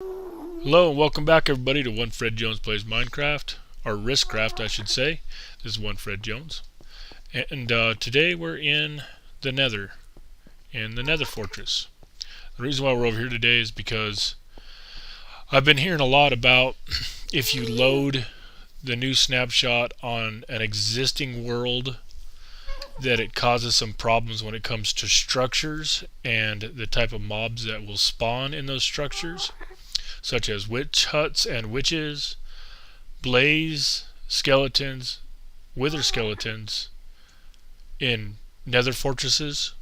Hello and welcome back everybody to 1Fredjones Plays Minecraft, or RiskCraft I should say. This is 1Fredjones. And today we're in the Nether, in the Nether Fortress. The reason why we're over here today is because I've been hearing a lot about if you load the new snapshot on an existing world that it causes some problems when it comes to structures and the type of mobs that will spawn in those structures, such as witch huts and witches, blaze skeletons, wither skeletons in nether fortresses.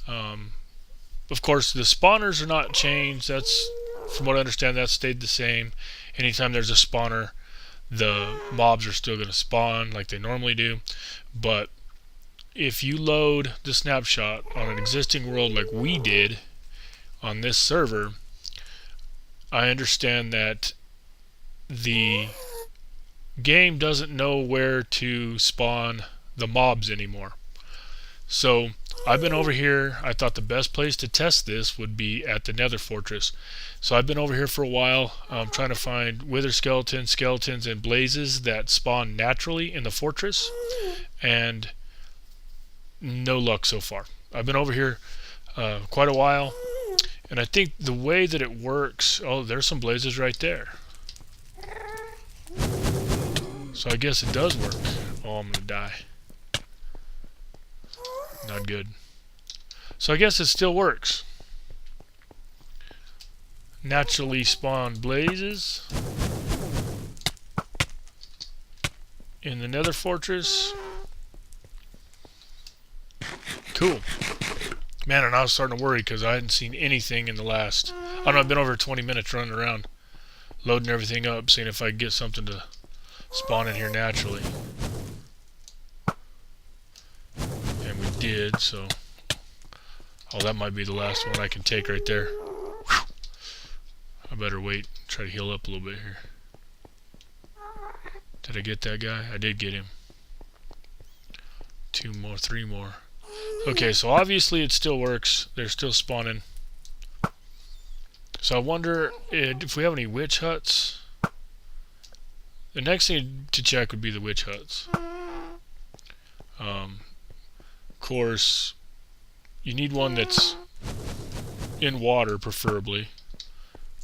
Of course, the spawners are not changed. That's, from what I understand, that's stayed the same. Anytime there's a spawner, the mobs are still going to spawn like they normally do. But if you load the snapshot on an existing world like we did on this server, I understand that the game doesn't know where to spawn the mobs anymore. So I've been over here. I thought the best place to test this would be at the Nether Fortress. So I've been over here for a while, trying to find wither skeletons, and blazes that spawn naturally in the fortress, and no luck so far. I've been over here quite a while. And I think the way that it works... Oh, there's some blazes right there. So I guess it does work. Oh, I'm gonna die. Not good. So I guess it still works. Naturally spawned blazes in the Nether Fortress. Cool. Man, and I was starting to worry because I hadn't seen anything in the last... I don't know, I've been over 20 minutes running around, loading everything up, seeing if I could get something to spawn in here naturally. And we did, so... Oh, that might be the last one I can take right there. Whew. I better wait, try to heal up a little bit here. Did I get that guy? I did get him. 2 more, 3 more. Okay, so obviously it still works. They're still spawning. So I wonder if we have any witch huts. The next thing to check would be the witch huts. Of course, you need one that's in water, preferably.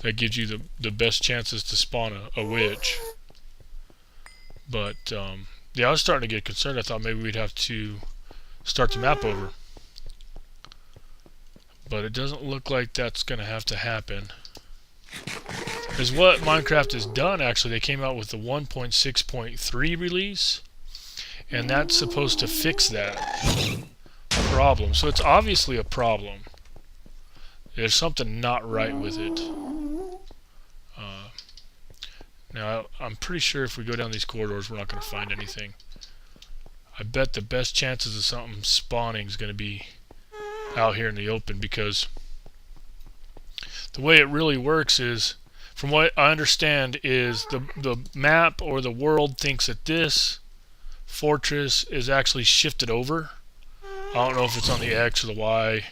That gives you the best chances to spawn a witch. But, yeah, I was starting to get concerned. I thought maybe we'd have to start the map over. But it doesn't look like that's going to have to happen. Because what Minecraft has done, actually, they came out with the 1.6.3 release, and that's supposed to fix that problem. So it's obviously a problem. There's something not right with it. Now, I'm pretty sure if we go down these corridors, we're not going to find anything. I bet the best chances of something spawning is going to be out here in the open, because the way it really works is, from what I understand, is the map or the world thinks that this fortress is actually shifted over. I don't know if it's on the X or the Y.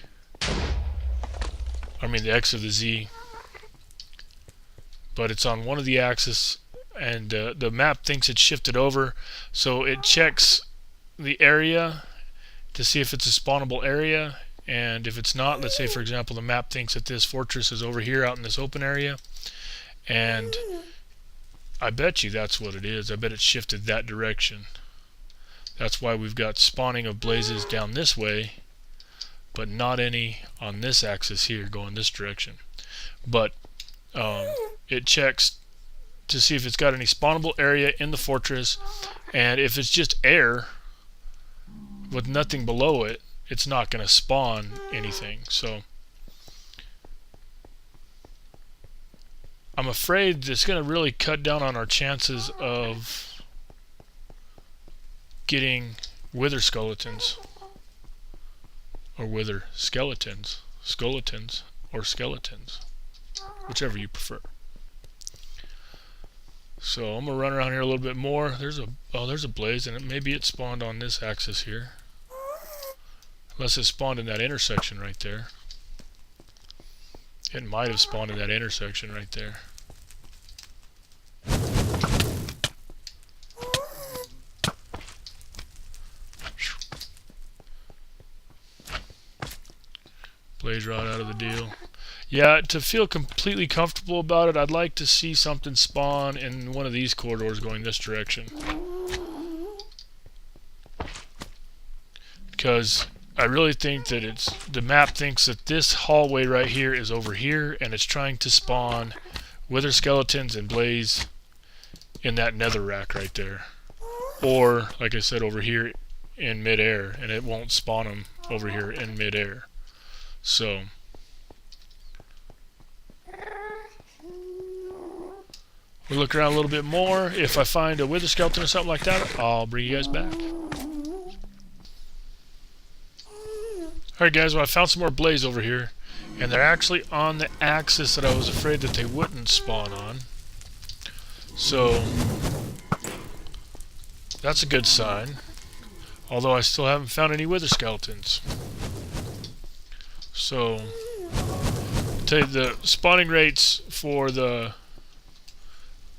I mean the X or the Z. But it's on one of the axes, and the map thinks it's shifted over, so it checks the area to see if it's a spawnable area. And if it's not, let's say for example the map thinks that this fortress is over here out in this open area, and I bet you that's what it is. I bet it's shifted that direction. That's why we've got spawning of blazes down this way, but not any on this axis here going this direction. But it checks to see if it's got any spawnable area in the fortress, and if it's just air with nothing below it, it's not going to spawn anything. So I'm afraid it's going to really cut down on our chances of getting wither skeletons, or wither skeletons, or skeletons, whichever you prefer. So I'm gonna run around here a little bit more. There's a blaze, and maybe it spawned on this axis here. Unless it spawned in that intersection right there. It might have spawned in that intersection right there. Blaze rod out of the deal. Yeah, to feel completely comfortable about it, I'd like to see something spawn in one of these corridors going this direction. Because I really think that the map thinks that this hallway right here is over here, and it's trying to spawn wither skeletons and blaze in that nether rack right there. Or, like I said, over here in midair, and it won't spawn them over here in midair. So we'll look around a little bit more. If I find a wither skeleton or something like that, I'll bring you guys back. Alright guys, well I found some more blaze over here, and they're actually on the axis that I was afraid that they wouldn't spawn on. So that's a good sign. Although I still haven't found any wither skeletons. So I'll tell you, the spawning rates for the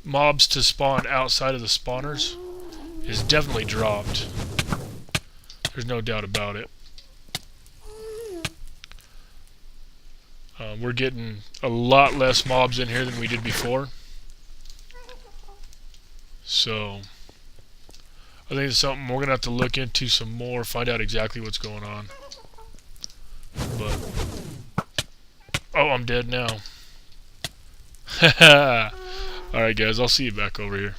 mobs to spawn outside of the spawners is definitely dropped. There's no doubt about it. We're getting a lot less mobs in here than we did before. So I think it's something we're going to have to look into some more, find out exactly what's going on. But oh, I'm dead now. Alright guys, I'll see you back over here.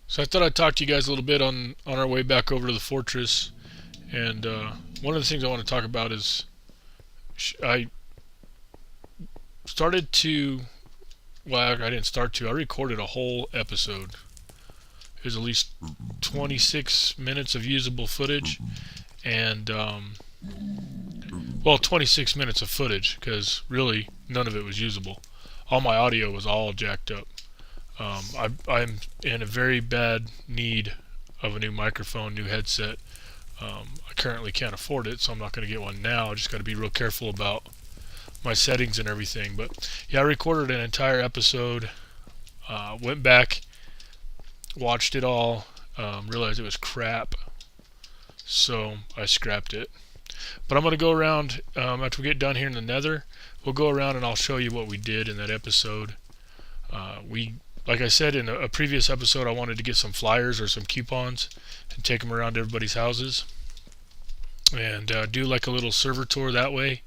So I thought I'd talk to you guys a little bit on our way back over to the fortress. And one of the things I want to talk about is I started to, well, I didn't start to, I recorded a whole episode. It was at least 26 minutes of usable footage, and well, 26 minutes of footage, because really none of it was usable. All my audio was all jacked up. I'm in a very bad need of a new microphone, new headset. I currently can't afford it, so I'm not going to get one now. I just got to be real careful about my settings and everything. But yeah, I recorded an entire episode, went back, watched it all, realized it was crap, so I scrapped it. But I'm going to go around, after we get done here in the nether, we'll go around and I'll show you what we did in that episode. Like I said in a previous episode, I wanted to get some flyers or some coupons and take them around to everybody's houses and do like a little server tour that way,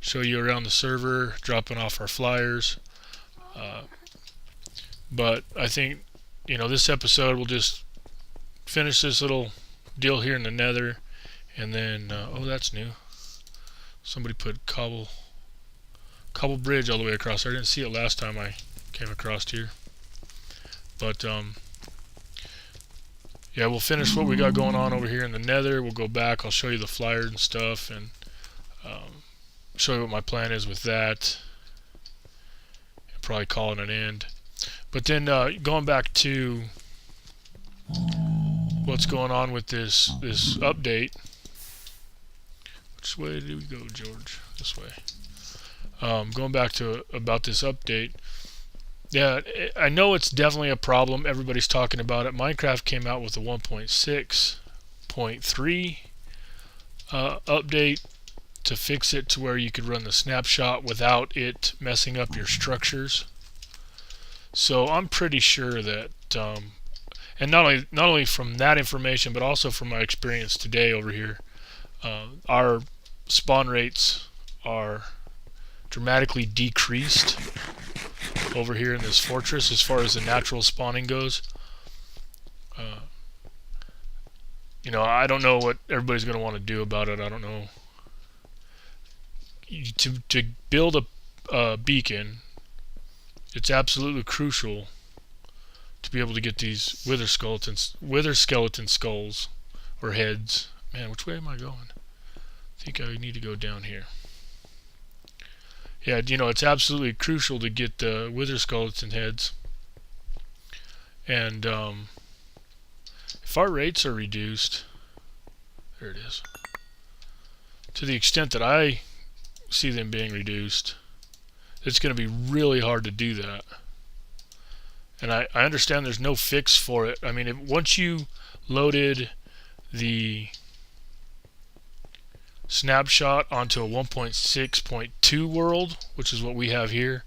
show you around the server, dropping off our flyers. But I think, this episode we'll just finish this little deal here in the nether, and then oh, that's new. Somebody put cobble bridge all the way across there. I didn't see it last time I came across here. But yeah, we'll finish what we got going on over here in the nether. We'll go back, I'll show you the flyer and stuff, and show you what my plan is with that, and probably call it an end. But then going back to what's going on with this update. Which way do we go, George? This way. Going back to about this update. Yeah, I know it's definitely a problem. Everybody's talking about it. Minecraft came out with a 1.6.3 update to fix it to where you could run the snapshot without it messing up your structures. So I'm pretty sure that, and not only from that information, but also from my experience today over here, our spawn rates are dramatically decreased over here in this fortress as far as the natural spawning goes. I don't know what everybody's going to want to do about it. I don't know. To build a beacon, it's absolutely crucial to be able to get these wither skeleton skulls or heads. Man, which way am I going? I think I need to go down here. Yeah, it's absolutely crucial to get the wither skeleton heads. And if our rates are reduced, there it is, to the extent that I see them being reduced. It's going to be really hard to do that. And I understand there's no fix for it. I mean, once you loaded the snapshot onto a 1.6.2 world, which is what we have here,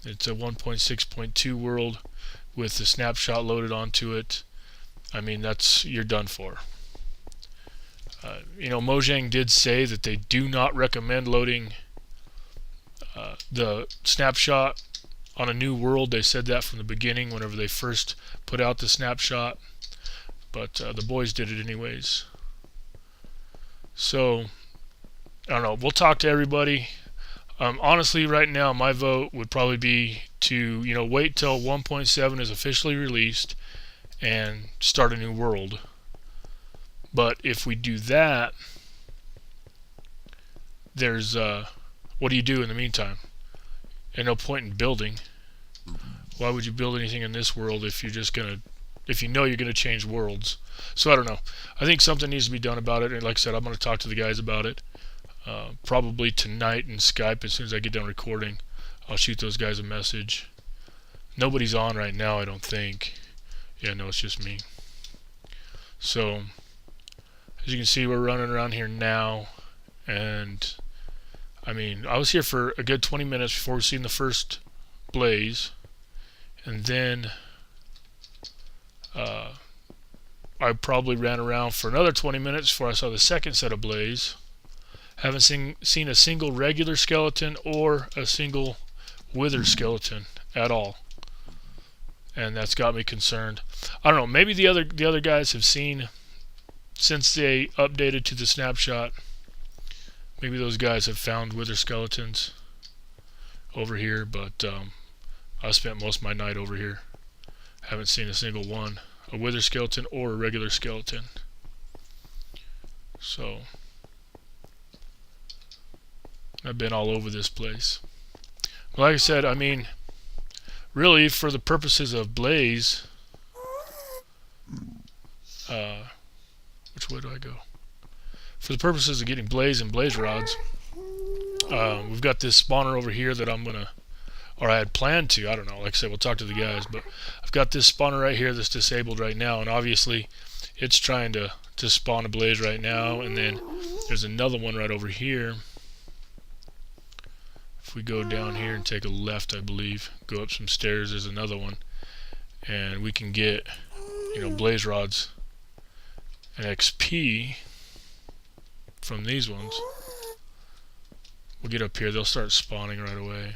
it's a 1.6.2 world with the snapshot loaded onto it. I mean, you're done for. Mojang did say that they do not recommend loading the snapshot on a new world. They said that from the beginning whenever they first put out the snapshot, but the boys did it anyways. So I don't know, we'll talk to everybody. Honestly, right now my vote would probably be to wait till 1.7 is officially released and start a new world. But if we do that, there's what do you do in the meantime? And no point in building. Why would you build anything in this world if you're gonna change worlds? So I don't know. I think something needs to be done about it. And like I said, I'm gonna talk to the guys about it. Probably tonight in Skype. As soon as I get done recording, I'll shoot those guys a message. Nobody's on right now, I don't think. Yeah, no, it's just me. So as you can see, we're running around here now, and I mean, I was here for a good 20 minutes before we seen the first blaze, and then I probably ran around for another 20 minutes before I saw the second set of blaze. Haven't seen a single regular skeleton or a single wither skeleton at all, and that's got me concerned. I don't know. Maybe the other guys have seen, since they updated to the snapshot. Maybe those guys have found wither skeletons over here, but I spent most of my night over here. Haven't seen a single one, a wither skeleton or a regular skeleton. So I've been all over this place. But like I said, I mean, really for the purposes of blaze, which way do I go? For the purposes of getting blaze and blaze rods, we've got this spawner over here that I had planned to, I don't know, like I said, we'll talk to the guys, but I've got this spawner right here that's disabled right now, and obviously it's trying to spawn a blaze right now, and then there's another one right over here. If we go down here and take a left, I believe, go up some stairs, there's another one, and we can get, blaze rods and XP from these ones. We'll get up here, they'll start spawning right away.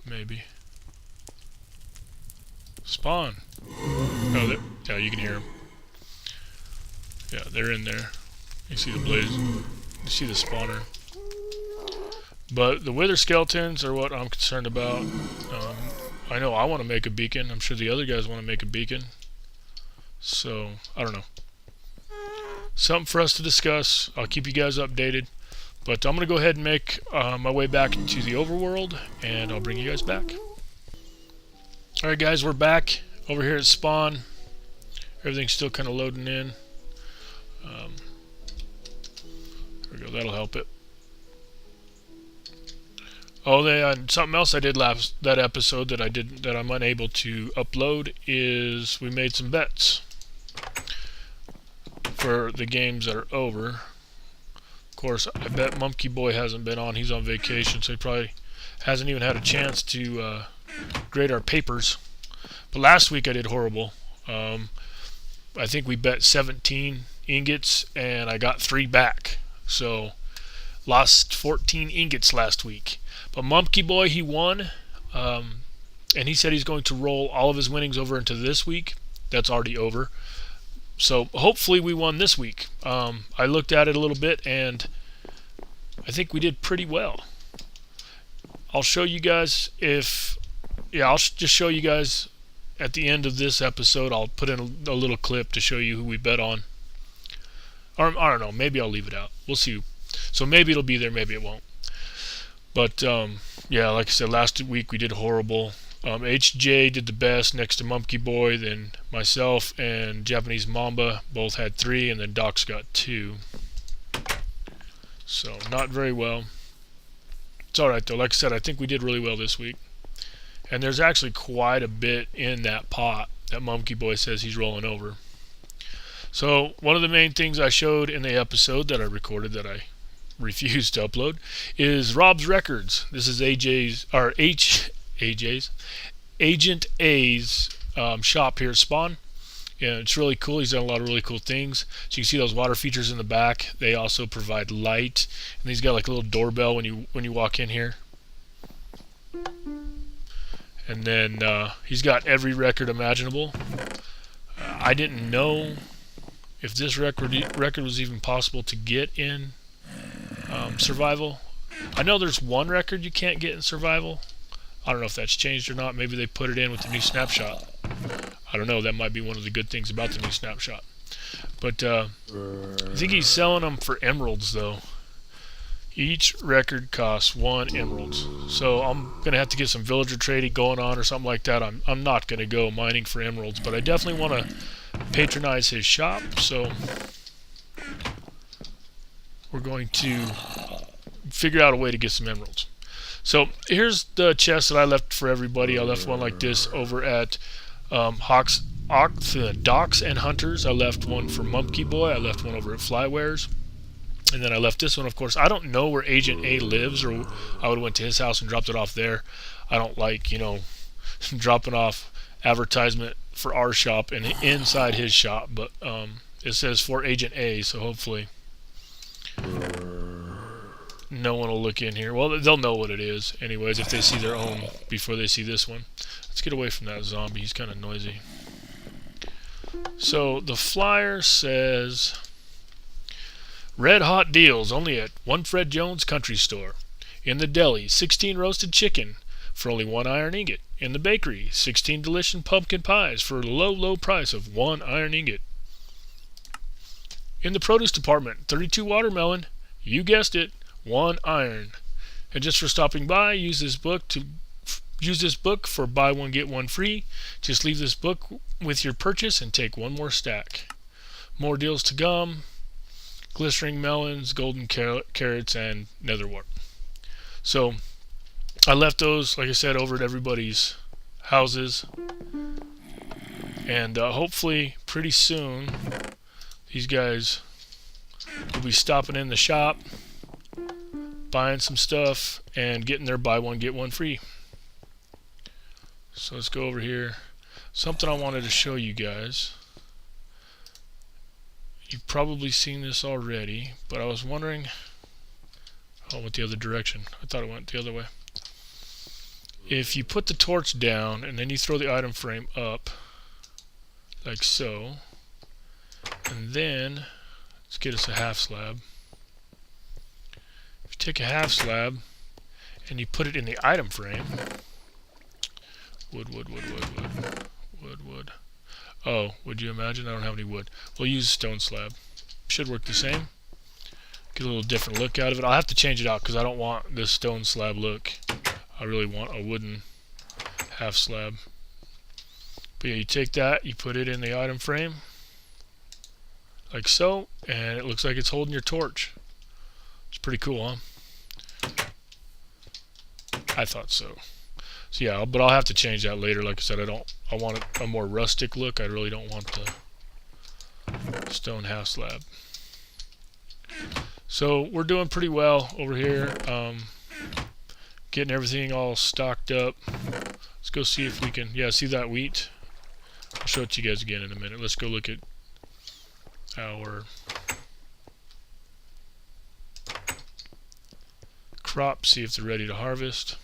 Maybe. Spawn. Oh, yeah, you can hear them. Yeah, they're in there. You see the blaze. You see the spawner. But the wither skeletons are what I'm concerned about. I know I want to make a beacon. I'm sure the other guys want to make a beacon. So, I don't know. Something for us to discuss. I'll keep you guys updated. But I'm going to go ahead and make my way back to the overworld, and I'll bring you guys back. Alright guys, we're back over here at spawn. Everything's still kind of loading in. There we go, that'll help it. Oh, something else I did that episode that I'm unable to upload is we made some bets for the games that are over. Of course, I bet Monkey Boy hasn't been on. He's on vacation, so he probably hasn't even had a chance to grade our papers. But last week I did horrible. I think we bet 17 ingots, and I got 3 back. So, lost 14 ingots last week. But Monkey Boy, he won. And he said he's going to roll all of his winnings over into this week. That's already over. So hopefully we won this week. I looked at it a little bit, and I think we did pretty well. I'll show you guys I'll just show you guys at the end of this episode. I'll put in a little clip to show you who we bet on. Or I don't know, maybe I'll leave it out. We'll see. So maybe it'll be there, maybe it won't. But yeah, like I said, last week we did horrible. HJ did the best next to Monkey Boy, then myself and Japanese Mamba both had 3, and then Doc's got 2. So not very well. It's alright though. Like I said, I think we did really well this week. And there's actually quite a bit in that pot that Monkey Boy says he's rolling over. So one of the main things I showed in the episode that I recorded that I refused to upload is Rob's Records. This is AJ's Agent A's shop here at Spawn. Yeah, it's really cool. He's done a lot of really cool things. So you can see those water features in the back. They also provide light, and he's got like a little doorbell when you walk in here. And then he's got every record imaginable. I didn't know if this record was even possible to get in survival. I know there's one record you can't get in survival. I don't know if that's changed or not. Maybe they put it in with the new snapshot. I don't know. That might be one of the good things about the new snapshot. But I think he's selling them for emeralds, though. Each record costs 1 emerald. So I'm going to have to get some villager trading going on or something like that. I'm not going to go mining for emeralds, but I definitely want to patronize his shop. So we're going to figure out a way to get some emeralds. So here's the chest that I left for everybody. I left one like this over at Docks and Hunters. I left one for Monkey Boy. I left one over at Flywares. And then I left this one, of course. I don't know where Agent A lives, or I would have went to his house and dropped it off there. I don't like, dropping off advertisement for our shop and inside his shop. But it says for Agent A, so hopefully no one will look in here. Well, they'll know what it is anyways if they see their own before they see this one. Let's get away from that zombie. He's kind of noisy. So the flyer says red hot deals only at 1Fredjones Country Store. In the deli, 16 roasted chicken for only 1 iron ingot. In the bakery, 16 delicious pumpkin pies for a low price of 1 iron ingot. In the produce department, 32 watermelon, you guessed it, 1 iron. And just for stopping by, use this book for buy one get one free. Just leave this book with your purchase and take 1 more stack. More deals to come. Glistering melons, golden carrots, and netherwort. So I left those, like I said, over at everybody's houses. And hopefully pretty soon these guys will be stopping in the shop, buying some stuff, and getting their buy one get one free. So let's go over here. Something I wanted to show you guys. You've probably seen this already, but I was wondering. Oh, it went the other direction. I thought it went the other way. If you put the torch down and then you throw the item frame up, like so, and then let's get us a half slab. If you take a half slab and you put it in the item frame, wood. Oh, would you imagine? I don't have any wood. We'll use a stone slab. Should work the same. Get a little different look out of it. I'll have to change it out because I don't want this stone slab look. I really want a wooden half slab. But yeah, you take that, you put it in the item frame, like so, and it looks like it's holding your torch. It's pretty cool, huh? I thought so. So yeah, but I'll have to change that later. Like I said, I want a more rustic look. I really don't want the stone half slab. So we're doing pretty well over here. Getting everything all stocked up. Let's go see if we can, see that wheat? I'll show it to you guys again in a minute. Let's go look at our crops, see if they're ready to harvest.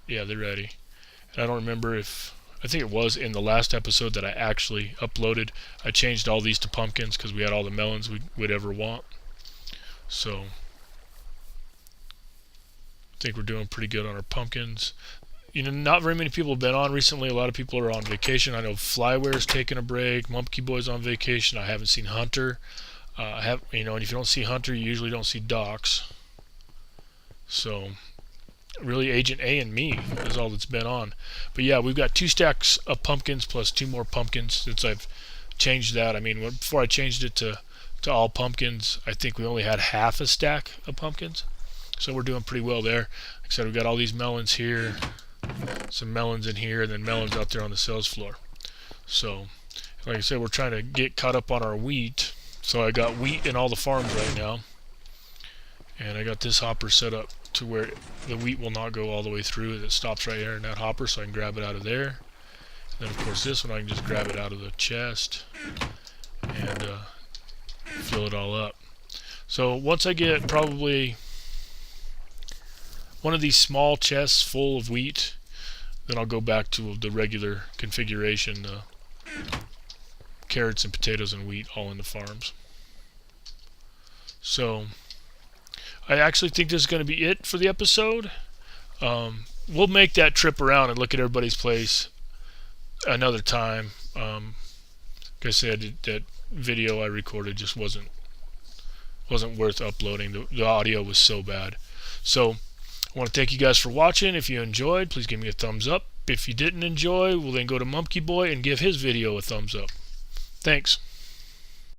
Yeah, they're ready. And I don't remember if, I think it was in the last episode that I actually uploaded. I changed all these to pumpkins because we had all the melons we'd ever want. So I think we're doing pretty good on our pumpkins. Not very many people have been on recently. A lot of people are on vacation. I know Flyware's taking a break. Monkey Boy's on vacation. I haven't seen Hunter. And if you don't see Hunter, you usually don't see Docks. So really Agent A and me is all that's been on. But yeah, we've got 2 stacks of pumpkins plus 2 more pumpkins since I've changed that. I mean, before I changed it to to all pumpkins. I think we only had half a stack of pumpkins, so we're doing pretty well there. Like I said, we've got all these melons here, some melons in here, and then melons out there on the sales floor. So like I said, we're trying to get caught up on our wheat. So I got wheat in all the farms right now, and I got this hopper set up to where the wheat will not go all the way through. It stops right here in that hopper, so I can grab it out of there. Then of course this one I can just grab it out of the chest and fill it all up. So once I get probably one of these small chests full of wheat, then I'll go back to the regular configuration, carrots and potatoes and wheat all in the farms. So I actually think this is going to be it for the episode. We'll make that trip around and look at everybody's place another time. Like I said, that video I recorded just wasn't worth uploading. The audio was so bad. So I want to thank you guys for watching. If you enjoyed, please give me a thumbs up. If you didn't enjoy, well then go to Mumpky Boy and give his video a thumbs up. Thanks.